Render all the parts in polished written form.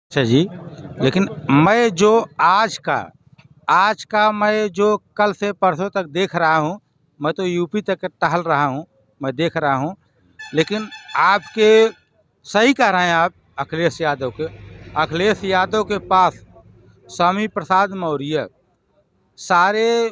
अच्छा जी। लेकिन मैं जो आज का मैं जो कल से परसों तक देख रहा हूँ, मैं तो यूपी तक टहल रहा हूँ, मैं देख रहा हूँ। लेकिन आपके सही कह रहे हैं आप अखिलेश यादव के पास स्वामी प्रसाद मौर्य सारे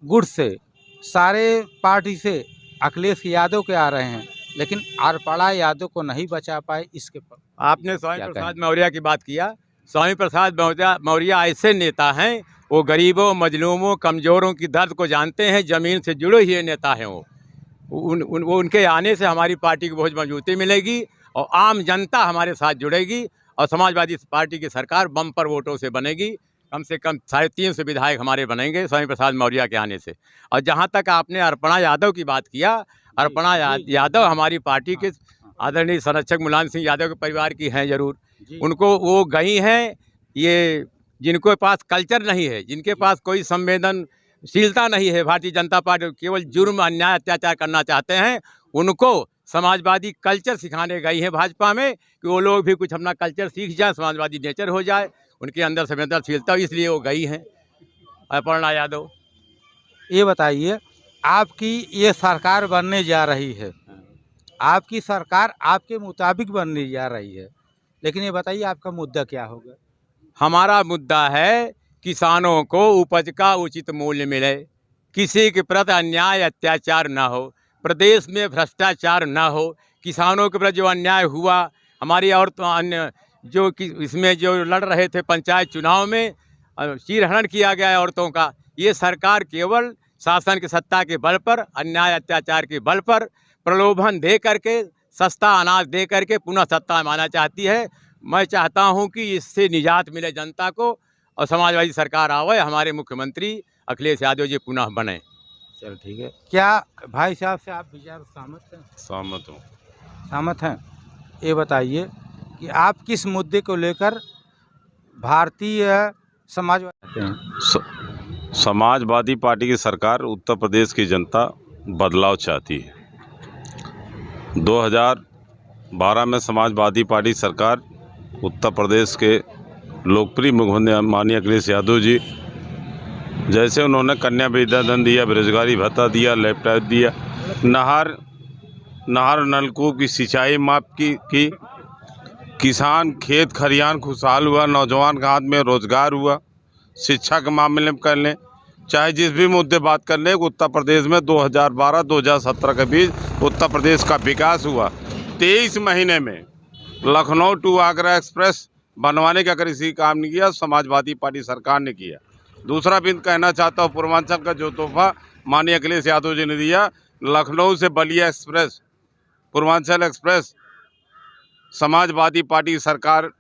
गुट से, सारे पार्टी से अखिलेश यादव के आ रहे हैं, लेकिन आरपाड़ा यादव को नहीं बचा पाए। इसके पर आपने स्वामी क्या प्रसाद कहें? मौर्य की बात किया। स्वामी प्रसाद मौर्य ऐसे नेता हैं, वो गरीबों, मजलूमों, कमज़ोरों की दर्द को जानते हैं, ज़मीन से जुड़े हुए नेता हैं वो उनके आने से हमारी पार्टी को बहुत मजबूती मिलेगी और आम जनता हमारे साथ जुड़ेगी और समाजवादी पार्टी की सरकार बम्पर वोटों से बनेगी। कम से कम 350 विधायक हमारे बनेंगे स्वामी प्रसाद मौर्य के आने से। और जहाँ तक आपने अर्पणा यादव की बात किया, अर्पणा यादव हमारी पार्टी के आदरणीय संरक्षक मुलायम सिंह यादव के परिवार की हैं ज़रूर। उनको वो गई हैं, ये जिनके पास कल्चर नहीं है, जिनके पास कोई संवेदनशीलता नहीं है, भारतीय जनता पार्टी केवल जुर्म, अन्याय, अत्याचार करना चाहते हैं, उनको समाजवादी कल्चर सिखाने गई हैं भाजपा में कि वो लोग भी कुछ अपना कल्चर सीख जाए, समाजवादी नेचर हो जाए, उनके अंदर संवेदनशीलता, इसलिए वो गई हैं अपर्णा यादव। ये बताइए, आपकी ये सरकार बनने जा रही है, आपकी सरकार आपके मुताबिक बनने जा रही है, लेकिन ये बताइए आपका मुद्दा क्या होगा? हमारा मुद्दा है किसानों को उपज का उचित मूल्य मिले, किसी के प्रति अन्याय अत्याचार ना हो, प्रदेश में भ्रष्टाचार ना हो, किसानों के प्रति जो अन्याय हुआ, हमारी और तो अन्य जो कि इसमें जो लड़ रहे थे पंचायत चुनाव में, चीरहरण किया गया है औरतों का। ये सरकार केवल शासन की सत्ता के बल पर, अन्याय अत्याचार के बल पर, प्रलोभन दे करके, सस्ता अनाज दे करके पुनः सत्ता में आना चाहती है। मैं चाहता हूं कि इससे निजात मिले जनता को और समाजवादी सरकार आवे, हमारे मुख्यमंत्री अखिलेश यादव जी पुनः बने। चलो ठीक है। क्या भाई साहब से आप विचार सहमत हैं? सहमत हूँ। सहमत हैं। ये बताइए कि आप किस मुद्दे को लेकर भारतीय समाजवादी हैं? समाजवादी पार्टी की सरकार, उत्तर प्रदेश की जनता बदलाव चाहती है। 2012 में समाजवादी पार्टी सरकार उत्तर प्रदेश के लोकप्रिय मुख्यमंत्री माननीय अखिलेश यादव जी, जैसे उन्होंने कन्या विद्याधन दिया, बेरोजगारी भत्ता दिया, लैपटॉप दिया, नहर नलकूप की सिंचाई माफ की, किसान खेत खलिहान खुशहाल हुआ, नौजवान के हाथ में रोजगार हुआ, शिक्षा के मामले में कर लें, चाहे जिस भी मुद्दे बात कर लें, उत्तर प्रदेश में 2012-2017 के बीच उत्तर प्रदेश का विकास हुआ। 23 महीने में लखनऊ टू आगरा एक्सप्रेस बनवाने का अगर इसी काम नहीं किया, समाजवादी पार्टी सरकार ने किया। दूसरा बिंदु कहना चाहता हूँ, पूर्वांचल का जो तोहफा माननीय अखिलेश यादव जी ने दिया, लखनऊ से Ballia express, Purvanchal express, Samajwadi party की सरकार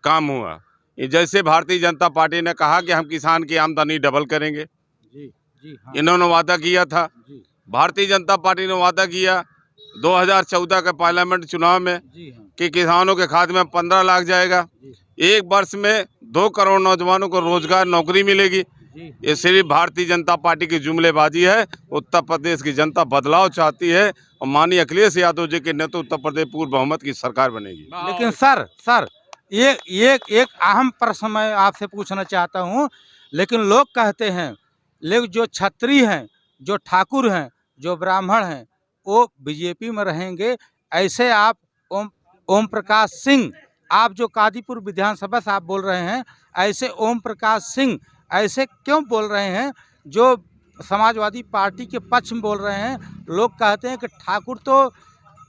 काम हुआ। जैसे भारतीय जनता पार्टी ने कहा कि हम किसान की आमदनी डबल करेंगे, जी हाँ। इन्होंने वादा किया था। भारतीय जनता पार्टी ने वादा किया 2014 के पार्लियामेंट चुनाव में कि किसानों के खाते में 15 लाख जाएगा, एक वर्ष में 2 करोड़ नौजवानों को रोजगार नौकरी मिलेगी। ये सिर्फ भारतीय जनता पार्टी की जुमलेबाजी है। उत्तर प्रदेश की जनता बदलाव चाहती है और माननीय अखिलेश यादव जी के नेतृत्व उत्तर प्रदेश पूर्ण बहुमत की सरकार बनेगी। लेकिन सर एक अहम प्रश्न मैं आपसे पूछना चाहता हूँ। लेकिन लोग कहते हैं, लेकिन जो क्षत्रिय हैं, जो ठाकुर हैं, जो ब्राह्मण हैं, वो बीजेपी में रहेंगे। ऐसे आप ओम प्रकाश सिंह, आप जो कादीपुर विधानसभा से आप बोल रहे हैं, ऐसे ओम प्रकाश सिंह ऐसे क्यों बोल रहे हैं जो समाजवादी पार्टी के पक्ष में बोल रहे हैं? लोग कहते हैं कि ठाकुर तो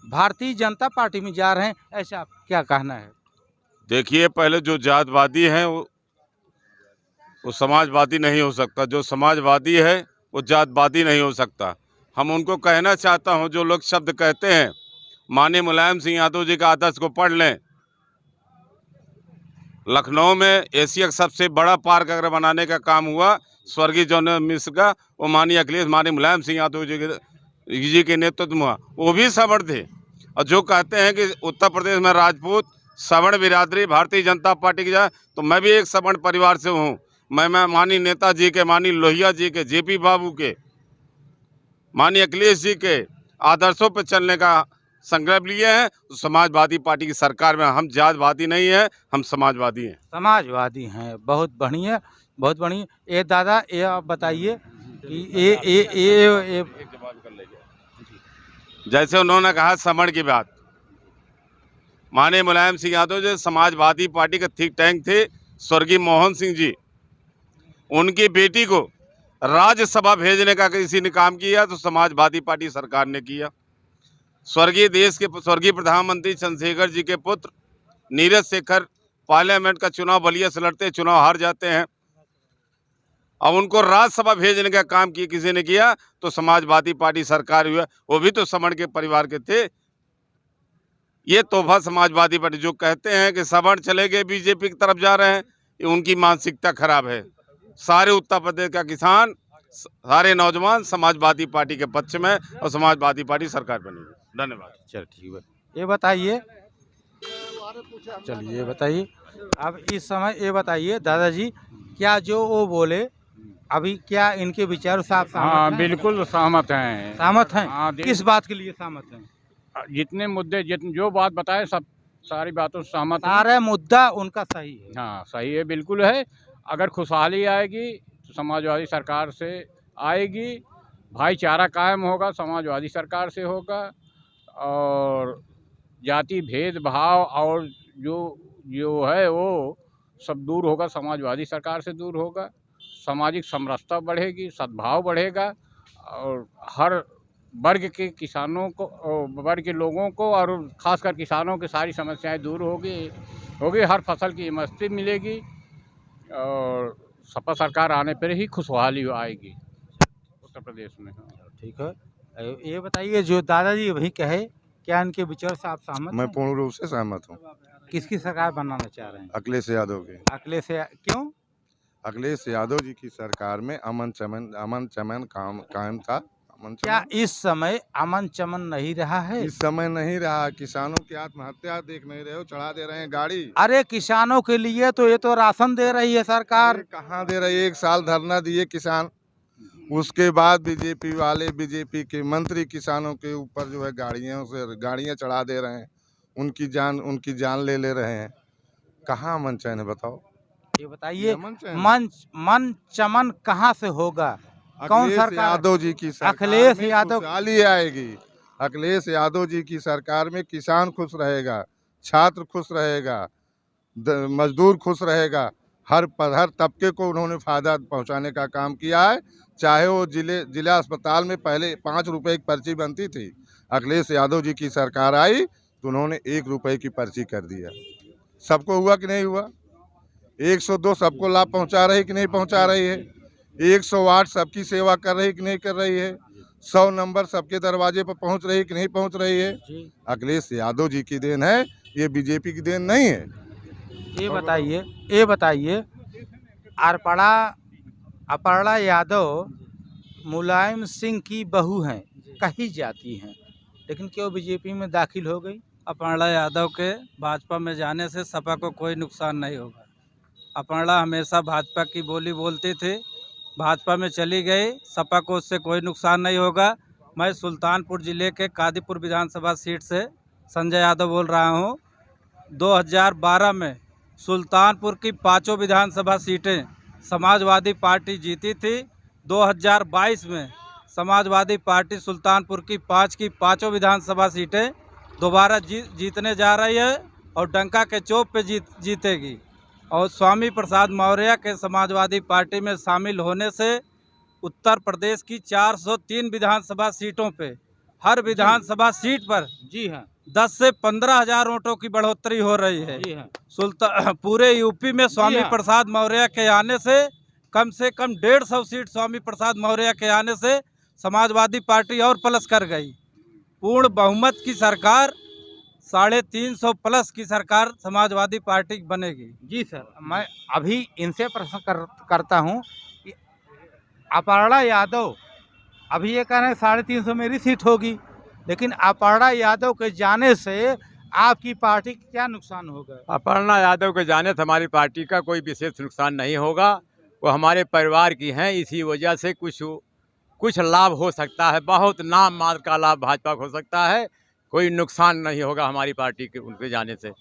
भारतीय जनता पार्टी में जा रहे हैं, ऐसा आप क्या कहना है? देखिए, पहले जो जातवादी हैं वो समाजवादी नहीं हो सकता, जो समाजवादी है वो जातवादी नहीं हो सकता। हम उनको कहना चाहता हूं, जो लोग शब्द कहते हैं, माननीय मुलायम सिंह यादव जी का आदर्श को पढ़ लें। लखनऊ में एशिया का सबसे बड़ा पार्क अगर बनाने का काम हुआ स्वर्गीय जॉन मिश्र का, वो माननीय अखिलेश माननीय मुलायम सिंह यादव जी के नेतृत्व में हुआ, वो भी सवर्ण थे। और जो कहते हैं कि उत्तर प्रदेश में राजपूत सवर्ण बिरादरी भारतीय जनता पार्टी की जाए, तो मैं भी एक सवर्ण परिवार से हूँ। मैं माननीय नेताजी के, माननीय लोहिया जी के, जेपी बाबू के, माननीय अखिलेश जी के आदर्शों पर चलने का संकल्प लिए हैं, तो समाजवादी पार्टी की सरकार में हम जातवादी नहीं हैं, हम समाजवादी हैं। समाजवादी हैं, बहुत बढ़िया, बहुत बढ़िया। ये दादा, ये आप बताइए कि ये जैसे उन्होंने कहा समण की बात, माननीय मुलायम सिंह यादव जो समाजवादी पार्टी के थिंक टैंक थे, स्वर्गीय मोहन सिंह जी, उनकी बेटी को राज्यसभा भेजने का किसी ने काम किया तो समाजवादी पार्टी सरकार ने किया। स्वर्गीय प्रधानमंत्री चंद्रशेखर जी के पुत्र नीरज शेखर पार्लियामेंट का चुनाव बलिया से लड़ते, चुनाव हार जाते हैं। अब उनको राज्यसभा भेजने का काम किसी ने किया तो समाजवादी पार्टी सरकार हुआ, वो भी तो समण के परिवार के थे। ये तोहफा समाजवादी पार्टी जो कहते हैं कि समण चले गए बीजेपी की तरफ जा रहे हैं, ये उनकी मानसिकता खराब है। सारे उत्तर प्रदेश का किसान, सारे नौजवान समाजवादी पार्टी के पक्ष में और समाजवादी पार्टी सरकार बनेगी। धन्यवाद। चल ठीक है, ये बताइए, चलिए ये बताइए, अब इस समय ये बताइए दादाजी, क्या जो वो बोले अभी, क्या इनके विचारों से आप सहमत हाँ हैं? बिल्कुल सहमत हैं। सहमत हैं? हाँ, किस बात के लिए सहमत हैं? जितने मुद्दे जो बात बताए सब सारी बातों से सहमत हैं। सारा मुद्दा उनका सही है। हाँ सही है, बिल्कुल है। अगर खुशहाली आएगी तो समाजवादी सरकार से आएगी, भाईचारा कायम होगा समाजवादी सरकार से होगा, और जाति भेदभाव और जो है वो सब दूर होगा, समाजवादी सरकार से दूर होगा। सामाजिक समरसता बढ़ेगी, सद्भाव बढ़ेगा, और हर वर्ग के किसानों को, वर्ग के लोगों को, और खासकर किसानों की सारी समस्याएं दूर होगी। हर फसल की मस्ती मिलेगी, और सपा सरकार आने पर ही खुशहाली आएगी उत्तर प्रदेश में। ठीक है, ये बताइए जो दादाजी अभी कहे, क्या इनके विचार से आप सहमत मैं हैं? पूर्ण रूप से सहमत हूँ। किसकी सरकार बनाना चाह रहे हैं? अखिलेश यादव के। अखिलेश क्यों? अखिलेश यादव जी की सरकार में अमन चमन कायम था। क्या इस समय अमन चमन नहीं रहा है? इस समय नहीं रहा। किसानों की आत्महत्या देख नहीं रहे हो, चढ़ा दे रहे हैं गाड़ी। अरे किसानों के लिए तो ये तो राशन दे रही है सरकार। अरे कहाँ दे रही है? 1 साल धरना दिए किसान, उसके बाद बीजेपी के मंत्री किसानों के ऊपर जो है गाड़ियाँ चढ़ा दे रहे हैं, उनकी जान ले रहे हैं। कहाँ अमन चैन है बताओ? ये बताइए, अमन चैन मन चमन कहाँ से होगा? कौन अखिलेश सरकार? यादव जी की सरकार अखिलेश में यादव खुशहाली आएगी। अखिलेश यादव जी की सरकार में किसान खुश रहेगा, छात्र खुश रहेगा, मजदूर खुश रहेगा। हर तबके को उन्होंने फायदा पहुंचाने का काम किया है। चाहे वो जिला अस्पताल में पहले 5 रुपए की पर्ची बनती थी, अखिलेश यादव जी की सरकार आई तो उन्होंने 1 रुपए की पर्ची कर दिया। सबको हुआ कि नहीं हुआ? 102 सबको लाभ पहुंचा रही कि नहीं पहुंचा रही है? 108 सबकी सेवा कर रही कि नहीं कर रही है? 100 नंबर सबके दरवाजे पर पहुंच रही कि नहीं पहुंच रही है? अखिलेश यादव जी की देन है, ये बीजेपी की देन नहीं है। ये बताइए, अपर्णा यादव मुलायम सिंह की बहू हैं, कही जाती हैं, लेकिन क्यों बीजेपी में दाखिल हो गई? अपर्णा यादव के भाजपा में जाने से सपा को कोई नुकसान नहीं होगा। अपर्णा हमेशा भाजपा की बोली बोलती थी, भाजपा में चली गई, सपा को उससे कोई नुकसान नहीं होगा। मैं सुल्तानपुर ज़िले के कादीपुर विधानसभा सीट से संजय यादव बोल रहा हूं। 2012 में सुल्तानपुर की 5 विधानसभा सीटें समाजवादी पार्टी जीती थी। 2022 में समाजवादी पार्टी सुल्तानपुर की 5 विधानसभा सीटें दोबारा जीतने जा रही है, और डंका के चौक पे जीतेगी। और स्वामी प्रसाद मौर्य के समाजवादी पार्टी में शामिल होने से उत्तर प्रदेश की 403 विधानसभा सीटों पे, हर विधानसभा सीट पर जी हाँ 10 से 15 हजार वोटों की बढ़ोतरी हो रही है। जी हाँ, पूरे यूपी में स्वामी हाँ। प्रसाद मौर्य के आने से कम 150 सीट स्वामी प्रसाद मौर्य के आने से समाजवादी पार्टी और प्लस कर गई। पूर्ण बहुमत की सरकार, 350 प्लस की सरकार समाजवादी पार्टी बनेगी। जी सर, मैं अभी इनसे प्रश्न करता हूं कि अपर्णा यादव अभी ये कह रहे हैं 350 मेरी सीट होगी, लेकिन अपर्णा यादव के जाने से आपकी पार्टी को क्या नुकसान होगा? अपर्णा यादव के जाने से हमारी पार्टी का कोई विशेष नुकसान नहीं होगा। वो हमारे परिवार की हैं, इसी वजह से कुछ लाभ हो सकता है, बहुत नाम मात्र का लाभ भाजपा को हो सकता है, कोई नुकसान नहीं होगा हमारी पार्टी के उनके जाने से।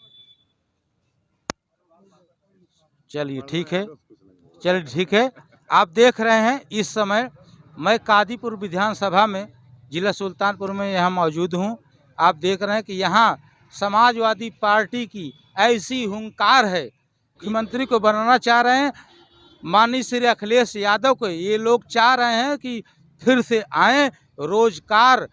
चलिए ठीक है, चलिए ठीक है। आप देख रहे हैं इस समय मैं कादीपुर विधानसभा में जिला सुल्तानपुर में यहाँ मौजूद हूँ। आप देख रहे हैं कि यहाँ समाजवादी पार्टी की ऐसी हुंकार है, मुख्यमंत्री को बनाना चाह रहे हैं माननीय श्री अखिलेश यादव को। ये लोग चाह रहे हैं कि फिर से आए, रोजगार